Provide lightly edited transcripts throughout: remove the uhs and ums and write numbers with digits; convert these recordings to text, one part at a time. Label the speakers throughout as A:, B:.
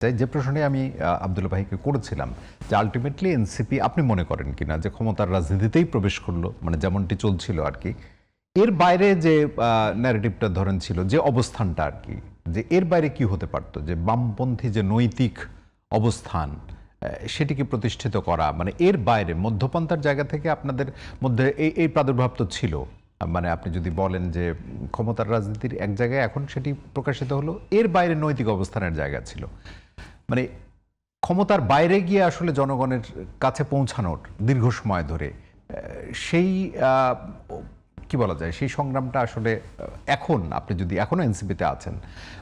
A: তাই যে প্রশ্নে আমি আব্দুল্লাহ ভাইকে করেছিলাম যে আলটিমেটলি এনসিপি আপনি মনে করেন কিনা যে ক্ষমতার রাজনীতিতেই প্রবেশ করলো, মানে যেমনটি চলছিল আর কি, এর বাইরে যে ন্যারেটিভটা ধরেন ছিল, যে অবস্থানটা আর কি, যে এর বাইরে কি হতে পারতো, যে বামপন্থী যে নৈতিক অবস্থান সেটিকে প্রতিষ্ঠিত করা, মানে এর বাইরে মধ্যপন্থার জায়গা থেকে আপনাদের মধ্যে এই প্রাদুর্ভাব তো ছিল। মানে আপনি যদি বলেন যে ক্ষমতার রাজনীতির এক জায়গায় এখন সেটি প্রকাশিত হলো, এর বাইরে নৈতিক অবস্থানের জায়গা ছিল, মানে ক্ষমতার বাইরে গিয়ে আসলে জনগণের কাছে পৌঁছানোর দীর্ঘ সময় ধরে সেই কি বলা যায়, সেই সংগ্রামটা আসলে এখন আপনি যদি এখনো এনসিপিতে আছেন,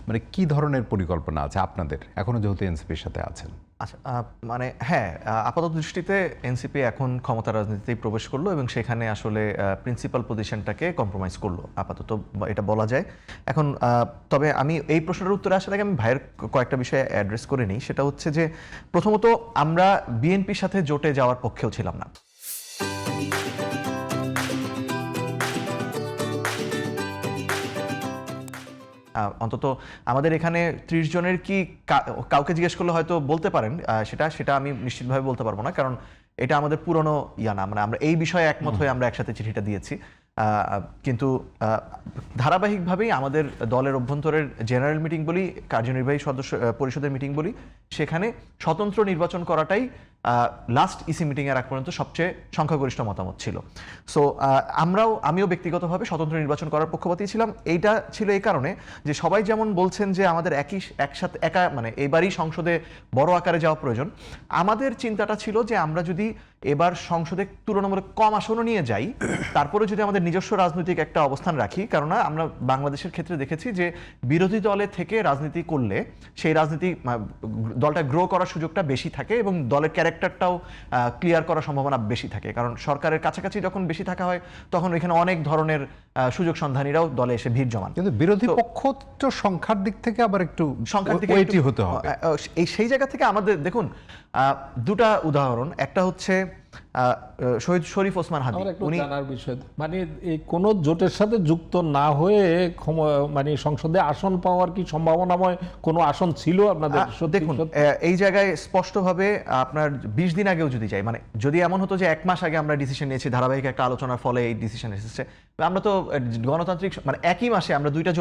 A: মানে কি ধরনের পরিকল্পনা আছে আপনাদের এখনো যেহেতু এনসিপির সাথে আছেন?
B: আচ্ছা, মানে হ্যাঁ, আপাতত দৃষ্টিতে এনসিপি এখন ক্ষমতা রাজনীতিতেই প্রবেশ করলো এবং সেখানে আসলে প্রিন্সিপাল পজিশনটাকে কম্প্রোমাইজ করলো, আপাতত এটা বলা যায় এখন। তবে আমি এই প্রশ্নের উত্তরে আসার আগে আমি ভাইয়ের কয়েকটা বিষয়ে অ্যাড্রেস করে নিই। সেটা হচ্ছে যে প্রথমত আমরা বিএনপির সাথে জোটে যাওয়ার পক্ষেও ছিলাম না। অন্তত আমাদের এখানে 30 জনের কি কাউকে জিজ্ঞেস করলে হয়তো বলতে পারেন, সেটা আমি নিশ্চিতভাবে বলতে পারবো না, কারণ এটা আমাদের পুরনো না, মানে আমরা এই বিষয়ে একমত হয়ে আমরা একসাথে চিঠিটা দিয়েছি। কিন্তু ধারাবাহিকভাবেই আমাদের দলের অভ্যন্তরের জেনারেল মিটিং বলি, কার্যনির্বাহী সদস্য পরিষদের মিটিং বলি, সেখানে স্বতন্ত্র নির্বাচন করাটাই লাস্ট ইসি মিটিংয়ের আগ পর্যন্ত সবচেয়ে সংখ্যাগরিষ্ঠ মতামত ছিল। সো আমিও ব্যক্তিগতভাবে স্বতন্ত্র নির্বাচন করার পক্ষপাতী ছিলাম। এইটা ছিল এই কারণে যে সবাই যেমন বলছেন যে আমাদের একসাথে মানে এবারই সংসদে বড় আকারে যাওয়া প্রয়োজন, আমাদের চিন্তাটা ছিল যে আমরা যদি এবার সংসদে তুলনামূলক কম আসনও নিয়ে যাই, তারপরে যদি আমাদের নিজস্ব রাজনৈতিক একটা অবস্থান রাখি, কেননা আমরা বাংলাদেশের ক্ষেত্রে দেখেছি যে বিরোধী দলে থেকে রাজনীতি করলে সেই রাজনীতি দলটা গ্রো করার সুযোগটা বেশি থাকে এবং দলের ক্যারেক্টারটাও ক্লিয়ার করার সম্ভাবনা বেশি থাকে, কারণ সরকারের কাছাকাছি যখন বেশি থাকা হয় তখন এখানে অনেক ধরনের সুযোগ সন্ধানীরাও দলে এসে ভিড় জমান।
A: কিন্তু বিরোধী পক্ষ তো সংখ্যার দিক থেকে আবার একটু ওয়েটি হতে হবে।
B: সেই জায়গা থেকে আমাদের দেখুন দুটা উদাহরণ, একটা হচ্ছে শহীদ শরীফ ওসমান হাদি,
C: উনি জানার বিষয়, মানে এই কোন জোটের সাথে যুক্ত না হয়ে মানে সংসদে আসন পাওয়ার কি সম্ভাবনাময় কোনো আসন ছিল আপনাদের?
B: দেখুন এই জায়গায় স্পষ্টভাবে আপনার 20 দিন আগেও যদি যাই, মানে যদি এমন হতো যে 1 মাস আগে আমরা ডিসিশন নিয়েছি ধারাবাহিক একটা আলোচনার ফলে এই ডিসিশন এসেছে, আমরা তো গণতান্ত্রিক মানে একই মাসে আমরা দুইটা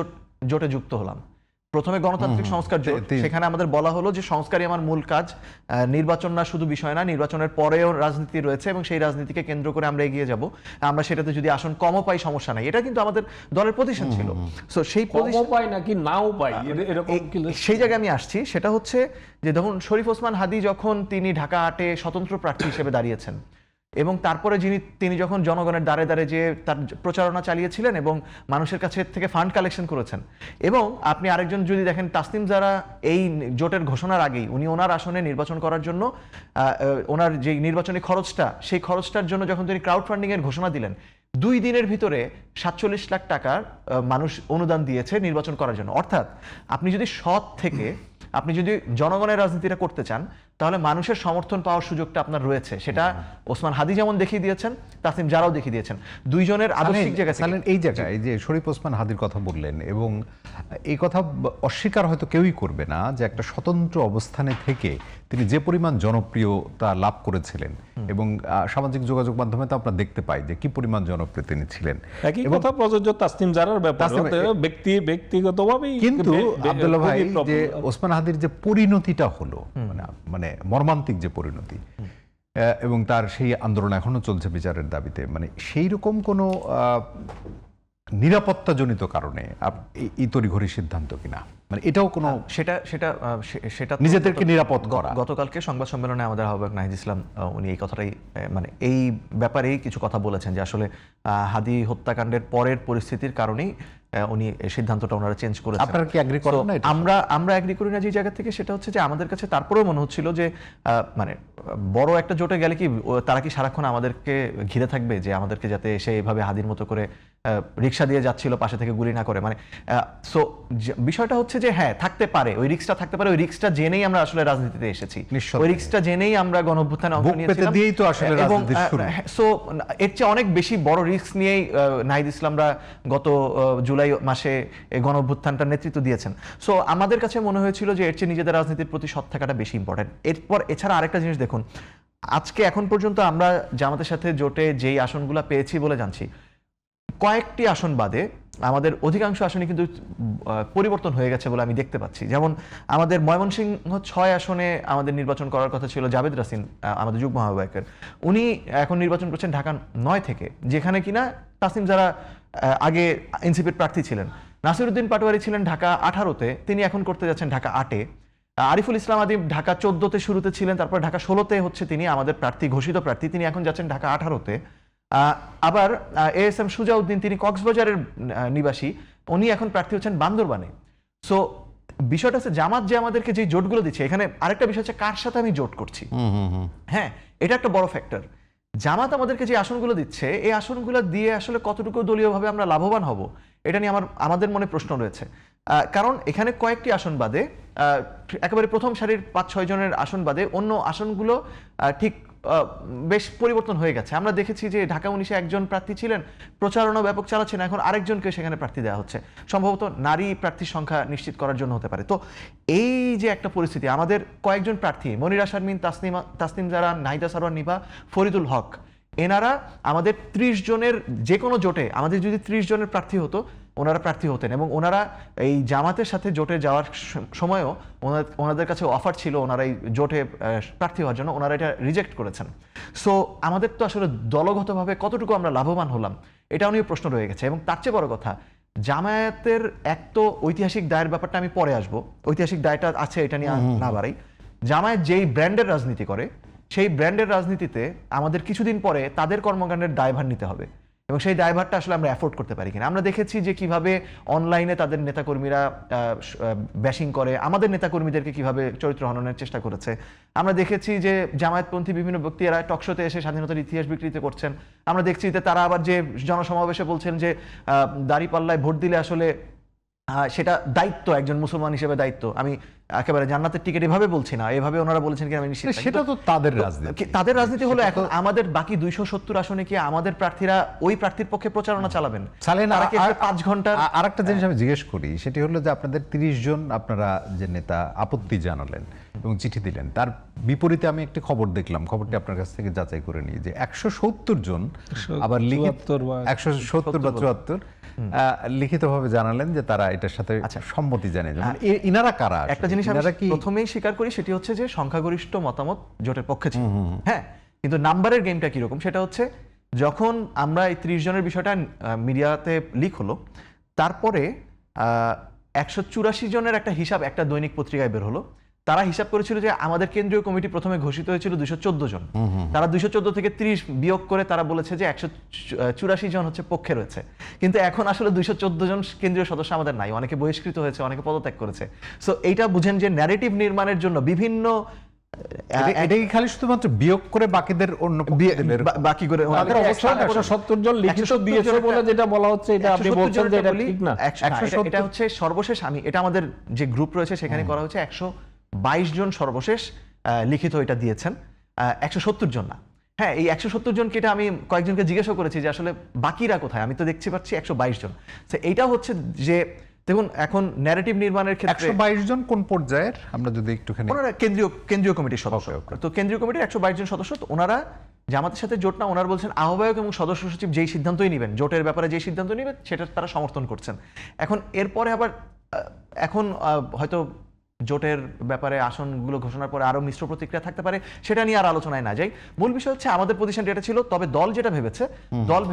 B: জোটে যুক্ত হলাম। প্রথমে গণতান্ত্রিক সংস্কার জোট, সেখানে আমাদের বলা হলো যে সংস্কারই আমার মূল কাজ, নির্বাচন না শুধু বিষয় না, নির্বাচনের পরেও রাজনীতি রয়েছে এবং সেই রাজনীতিকে কেন্দ্র করে আমরা এগিয়ে যাব, আমরা সেটাতে যদি আসন কমও পাই সমস্যা নাই, এটা কিন্তু আমাদের দলের পজিশন ছিল। সো সেই
C: কমও পাই নাকি নাও পাই এরকম
B: সেই জায়গায় আমি আসছি, সেটা হচ্ছে যে দেখুন শরীফ ওসমান হাদি যখন তিনি ঢাকা 8-এ স্বতন্ত্র প্রার্থী হিসেবে দাঁড়িয়েছেন এবং তারপরে তিনি যখন জনগণের দ্বারে দ্বারে যে তার প্রচারণা চালিয়েছিলেন এবং মানুষের কাছে থেকে ফান্ড কালেকশন করেছেন, এবং আপনি আরেকজন যদি দেখেন তাসনিম জারা, এই জোটের ঘোষণার আগেই উনি ওনার আসনে নির্বাচন করার জন্য ওনার যে নির্বাচনী খরচটা, সেই খরচটার জন্য যখন তিনি ক্রাউড ফান্ডিং এর ঘোষণা দিলেন, 2 দিনের ভিতরে 47 লাখ টাকার মানুষ অনুদান দিয়েছে নির্বাচন করার জন্য। অর্থাৎ আপনি যদি সৎ থেকে আপনি যদি জনগণের রাজনীতিটা করতে চান, তাহলে মানুষের সমর্থন পাওয়ার সুযোগটা আপনার রয়েছে। সেটা ওসমান হাদি যেমন দেখিয়ে দিয়েছেন, তাসনিম জারাও দেখিয়ে দিয়েছেন, দুইজনের আদর্শিক জায়গা থেকে।
A: এই জায়গায় যে শরীফ ওসমান হাদির কথা বললেন, এবং এই কথা অস্বীকার হয়তো কেউই করবে না যে একটা স্বতন্ত্র অবস্থানে থেকে তিনি যে পরিমাণ জনপ্রিয়তা লাভ করেছিলেন, এবং সামাজিক যোগাযোগ মাধ্যমে তো আমরা দেখতে পাই যে কি পরিমাণ জনপ্রিয় তিনি ছিলেন।
C: একই কথা প্রযোজ্য তাসনিম জারার ব্যাপারে, ব্যক্তিগতভাবেই।
A: কিন্তু আব্দুল্লাহ ভাই, যে ওসমান হাদির যে পরিণতিটা হলো, মানে মর্মান্তিক যে পরিণতি, এবং তার সেই আন্দোলন এখনো চলছে বিচারের দাবিতে, মানে সেই রকম কোনো নিরাপত্তাজনিত কারণে এই তড়িঘড়ি সিদ্ধান্ত কিনা, মানে এটাও কোনো
B: সেটা
A: নিজেদেরকে নিরাপদ করা।
B: গতকালকে সংবাদ সম্মেলনে আমাদের আহ্বায়ক নাহিদ ইসলাম উনি এই কথাটাই, মানে এই ব্যাপারেই কিছু কথা বলেছেন যে আসলে হাদি হত্যাকাণ্ডের পরের পরিস্থিতির কারণেই উনি এই সিদ্ধান্তটা ওনারা চেঞ্জ করেছেন।
A: আপনারা কি এগ্রি করেন না?
B: আমরা এগ্রি করি না যে জায়গা থেকে, সেটা হচ্ছে যে আমাদের কাছে তারপরেও মনে হচ্ছিল যে মানে বড় একটা জোটে গেলে কি তারা কি সারাক্ষণ আমাদেরকে ঘিরে থাকবে, যে আমাদেরকে যাতে এসে এভাবে হাদির মতো করে রিক্সা দিয়ে যাচ্ছিল পাশে থেকে গুলি না করে, মানে সো বিষয়টা হচ্ছে যে হ্যাঁ থাকতে পারে, ওই রিক্সটা থাকতে পারে, ওই রিক্সটা জেনেই আমরা আসলে রাজনীতিতে এসেছি,
A: নিঃসন্দেহে।
B: ওই রিক্সটা জেনেই আমরা গণঅভ্যুত্থানে অংশ
A: বুক পেতে
B: নিয়েছিলাম
A: দিয়েই তো আসলে
B: এবং
A: রাজনীতির শুরু।
B: সো এর চেয়ে অনেক বেশি বড় রিস্ক নিয়েই নাহিদ ইসলামরা গত জুলাই মাসে এই গণঅভ্যুত্থানটা নেতৃত্ব দিয়েছেন। সো আমাদের কাছে মনে হয়েছিল যে এর চেয়ে নিজেদের রাজনীতির প্রতি সৎ থাকাটা বেশি ইম্পর্টেন্ট। এরপর এছাড়া আরেকটা জিনিস দেখুন, আজকে এখন পর্যন্ত আমরা জামাতের সাথে জোটে যেই আসনগুলো পেয়েছি বলে জানছি, কয়েকটি আসন বাদে আমাদের অধিকাংশ আসনে কিন্তু পরিবর্তন হয়ে গেছে বলে আমি দেখতে পাচ্ছি। যেমন আমাদের ময়মনসিংহ 6 আসনে আমাদের নির্বাচন করার কথা ছিল জাভেদ রাসিন, আমাদের যুগ্ম আহ্বায়কের, উনি এখন নির্বাচন করছেন ঢাকা 9 থেকে, যেখানে কিনা তাসনিম যারা আগে এনসিপির প্রার্থী ছিলেন। নাসিরউদ্দিন পাটোয়ারি ছিলেন ঢাকা 18-তে, তিনি এখন করতে যাচ্ছেন ঢাকা 8-এ। আরিফুল ইসলাম আদিব ঢাকা 14-তে শুরুতে ছিলেন, তারপর ঢাকা 16-তে হচ্ছে তিনি আমাদের প্রার্থী, ঘোষিত প্রার্থী, তিনি এখন যাচ্ছেন ঢাকা 18-তে। আবার ASM সুজাউদ্দিন, তিনি কক্সবাজারের নিবাসী, উনি এখন প্রার্থী হচ্ছেন বান্দরবানে। সো বিষয়টা হচ্ছে জামাত যে আমাদেরকে যে জোটগুলো দিচ্ছে, এখানে আরেকটা বিষয় হচ্ছে কার সাথে আমি জোট করছি। হ্যাঁ, এটা একটা বড় ফ্যাক্টর। জামাত আমাদেরকে যে আসনগুলো দিচ্ছে, এই আসনগুলো দিয়ে আসলে কতটুকু দলীয়ভাবে আমরা লাভবান হব, এটা নিয়ে আমাদের মনে প্রশ্ন রয়েছে। কারণ এখানে কয়েকটি আসন বাদে, একেবারে প্রথম সারির 5-6 জনের আসন বাদে অন্য আসনগুলো ঠিক বেশ পরিবর্তন হয়ে গেছে। আমরা দেখেছি যে ঢাকা 19-এ একজন প্রার্থী ছিলেন, প্রচারণা ব্যাপক চালাচ্ছেন, এখন আরেকজনকে সেখানে প্রার্থী দেওয়া হচ্ছে, সম্ভবত নারী প্রার্থীর সংখ্যা নিশ্চিত করার জন্য হতে পারে। তো এই যে একটা পরিস্থিতি, আমাদের কয়েকজন প্রার্থী মনিরা শারমিন, তাসনিম জারা, নাহিদা সারোয়ার নিভা, ফরিদুল হক, এনারা আমাদের 30 জনের যে কোনো জোটে আমাদের যদি 30 জনের প্রার্থী হতো, ওনারা প্রার্থী হতেন, এবং ওনারা এই জামাতের সাথে জোটে যাওয়ার সময়ও ওনাদের কাছে অফার ছিল ওনারা এই জোটে প্রার্থী হওয়ার জন্য, ওনারা এটা রিজেক্ট করেছেন। সো আমাদের তো আসলে দলগতভাবে কতটুকু আমরা লাভবান হলাম, এটাও নিয়ে প্রশ্ন রয়ে গেছে। এবং তার চেয়ে বড় কথা, জামায়াতের এক তো ঐতিহাসিক দায়ের ব্যাপারটা আমি পরে আসবো, ঐতিহাসিক দায়টা আছে, এটা নিয়ে না বাড়াই। জামায়াত যেই ব্র্যান্ডের রাজনীতি করে, সেই ব্র্যান্ডের রাজনীতিতে আমাদের কিছুদিন পরে তাদের কর্মকাণ্ডের দায়ভার নিতে হবে, এবং সেই দায়ভারটা আসলে আমরা অ্যাফোর্ড করতে পারি কিনা। আমরা দেখেছি যে কিভাবে অনলাইনে তাদের নেতাকর্মীরা ব্যাশিং করে, আমাদের নেতাকর্মীদেরকে কিভাবে চরিত্র হননের চেষ্টা করেছে। আমরা দেখেছি যে জামায়াতপন্থী বিভিন্ন ব্যক্তিরা টকশোতে এসে স্বাধীনতার ইতিহাস বিকৃতি করছেন। আমরা দেখছি যে তারা আবার যে জনসমাবেশে বলছেন যে দাঁড়িপাল্লায় ভোট দিলে আসলে সেটা দায়িত্ব, একজন মুসলমান হিসেবে দায়িত্ব। আমি একেবারে জান্নাতের টিকিট এভাবে বলছি না, এভাবে ওনারা বলেছেন কি আমি নিশ্চিত।
A: সেটা তো তাদের রাজনীতি,
B: তাদের রাজনীতি হলো। এখন আমাদের বাকি 270 আসনে কি আমাদের প্রার্থীরা ওই প্রার্থীর পক্ষে প্রচারণা চালাবেন?
A: তারা
B: কি 5 ঘন্টা?
A: আরেকটা জিনিস আমি জিজ্ঞেস করি, সেটি হলো যে আপনাদের 30 জন আপনারা যে নেতা আপত্তি জানালেন এবং চিঠি দিলেন, তার বিপরীতে আমি একটি খবর দেখলাম, খবরটি আপনার কাছ থেকে যাচাই করে নিই, যে 170 জন আবার লিখিত 170 বা 74 লিখিতভাবে জানালেন যে তারা এটার সাথে সম্মতি জানিয়েছেন। ইনারা কারা?
B: একটা জিনিস আমি প্রথমেই স্বীকার করি, সেটি হচ্ছে যে সংখ্যাগরিষ্ঠ মতামত জোটের পক্ষে ছিল। হ্যাঁ, কিন্তু নাম্বারের গেমটা কিরকম সেটা হচ্ছে, যখন আমরা এই 30 জনের বিষয়টা মিডিয়াতে লিক হলো, তারপরে 184 জনের একটা হিসাব একটা দৈনিক পত্রিকায় বের হলো। তারা হিসাব করেছিল যে আমাদের কেন্দ্রীয় কমিটি প্রথমে ঘোষিত হয়েছিল 214 জন, তারা 214 থেকে 30 বিয়োগ করে তারা বলেছে যে 184 জন হচ্ছে পক্ষে রয়েছে। কিন্তু এখন আসলে 214 জন কেন্দ্রীয় সদস্য আমাদের নাই, অনেকে বহিষ্কৃত হয়েছে, অনেকে পদত্যাগ করেছে। সো এইটা বুঝেন যে ন্যারেটিভ নির্মাণের জন্য বিভিন্ন,
A: এটা কি খালি শুধুমাত্র বিয়োগ করে বাকিদের অন্য
B: বাকি করে
C: 170 জন লিখিত দিয়েছে বলে যেটা বলা হচ্ছে, এটা আপনি বলছেন যে এটা ঠিক না।
B: এটা হচ্ছে সর্বশেষ, আমি এটা আমাদের যে গ্রুপ রয়েছে সেখানে করা হচ্ছে, 122 জন সর্বশেষ লিখিত এটা দিয়েছেন, 170 জন না। হ্যাঁ, এই 170 জনকে এটা আমি কয়েকজনকে জিজ্ঞাসা করেছি যে আসলে বাকিরা কোথায়, আমি তো দেখতে পাচ্ছি 122 জন। এইটা হচ্ছে যে দেখুন, এখন ন্যারেটিভ নির্মাণের ক্ষেত্রে
A: 122 জন কোন পর্যায়ের, আমরা যদি একটুখানি,
B: ওনারা কেন্দ্রীয় কমিটির সদস্য। তো কেন্দ্রীয় কমিটির 122 জন সদস্য, তো ওনারা জামাতের সাথে জোট না, ওনারা বলছেন আহ্বায়ক এবং সদস্য সচিব যেই সিদ্ধান্তই নেবেন, জোটের ব্যাপারে যেই সিদ্ধান্ত নেবেন সেটা তারা সমর্থন করছেন। এখন এরপরে আবার এখন হয়তো জোটের ব্যাপারে আসনগুলো ঘোষণার পরে আরো মিশ্র প্রতিক্রিয়া থাকতে পারে, সেটা নিয়ে আর আলোচনায় না যাই। মূল বিষয় হচ্ছে আমাদের পজিশনটা এটা ছিল। তবে দল যেটা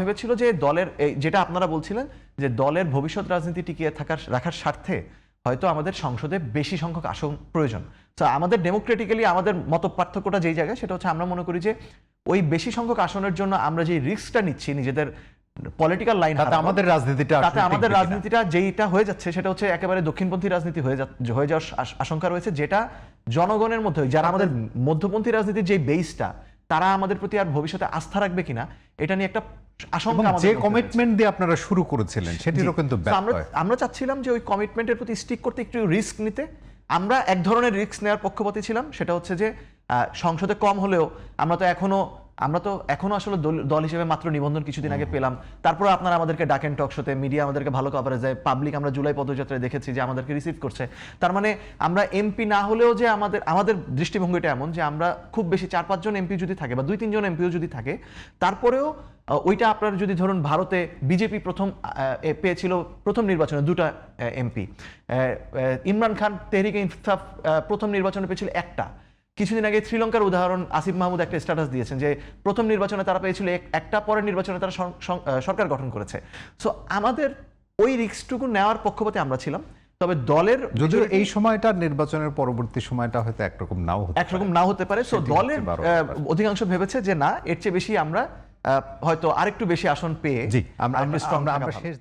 B: ভেবেছিল যে দলের যেটা আপনারা বলছিলেন যে দলের ভবিষ্যৎ রাজনীতি টিকিয়ে রাখার স্বার্থে হয়তো আমাদের সংসদে বেশি সংখ্যক আসন প্রয়োজন। তো আমাদের ডেমোক্রেটিক্যালি আমাদের মত পার্থক্যটা যেই জায়গায়, সেটা হচ্ছে আমরা মনে করি যে ওই বেশি সংখ্যক আসনের জন্য আমরা যে রিস্কটা নিচ্ছি নিজেদের পলিটিক্যাল লাইন,
A: তাতে আমাদের
B: রাজনীতিটা যেটা হয়ে যাচ্ছে সেটা হচ্ছে একেবারে দক্ষিণপন্থী রাজনীতি হয়ে যাওয়ার আশঙ্কা রয়েছে, যেটা জনগণের মধ্যে, যারা আমাদের মধ্যপন্থী রাজনীতির যে বেসটা, তারা আমাদের প্রতি আর ভবিষ্যতে আস্থা রাখবে কিনা, এটা নিয়ে একটা আশঙ্কা
A: এবং
B: আমাদের
A: যে
B: মধ্যে রয়েছে।
A: কমিটমেন্ট দিয়ে আপনারা শুরু করেছিলেন সেটিরও
B: জি।
A: কিন্তু
B: So
A: ব্যর্থ
B: আমরা
A: হয়।
B: আমরা চাচ্ছিলাম যে ওই কমিটমেন্টের প্রতি স্টিক করতে একটু রিস্ক নিতে। আমরা এক ধরনের রিস্ক নেওয়ার পক্ষপাতী ছিলাম, সেটা হচ্ছে যে সংসদে কম হলেও আমরা তো এখনো আসলে দল হিসেবে মাত্র নিবন্ধন কিছুদিন আগে পেলাম। তারপরে আপনারা আমাদেরকে ডাকেন টক শোতে, মিডিয়া আমাদেরকে ভালো কভারেজ দেয়, পাবলিক আমরা জুলাই পদযাত্রায় দেখেছি যে আমাদেরকে রিসিভ করছে। তার মানে আমরা এমপি না হলেও যে আমাদের দৃষ্টিভঙ্গিটা এমন যে আমরা খুব বেশি 4-5 জন এমপি যদি থাকে বা 2-3 জন এমপিও যদি থাকে, তারপরেও ওইটা আপনার যদি ধরুন ভারতে বিজেপি পেয়েছিল প্রথম নির্বাচনে 2টা এমপি, ইমরান খান তেহরিকে ইনসাফ প্রথম নির্বাচনে পেয়েছিল 1টা। কিছুদিন আগে শ্রীলঙ্কার উদাহরণ আসিফ মাহমুদ একটা স্ট্যাটাস দিয়েছেন যে প্রথম নির্বাচনে তারা পেয়েছিল একটা, পরের নির্বাচনে তারা সরকার গঠন করেছে। সো আমাদের ওই রিস্কটুকু নেওয়ার পক্ষপাতে আমরা ছিলাম। তবে দলের
A: যদিও এই সময়টা নির্বাচনের পরবর্তী সময়টা হয়তো একরকম নাও হতে
B: একরকম নাও হতে পারে। সো
A: সেটি
B: দলের
A: হতে পারে।
B: অধিকাংশ ভেবেছে যে না, এর চেয়ে বেশি আমরা হয়তো আরেকটু বেশি আসন পেয়ে
A: জি আমরা
B: strong থাকা
A: আমরা
B: ভালো।
A: শেষ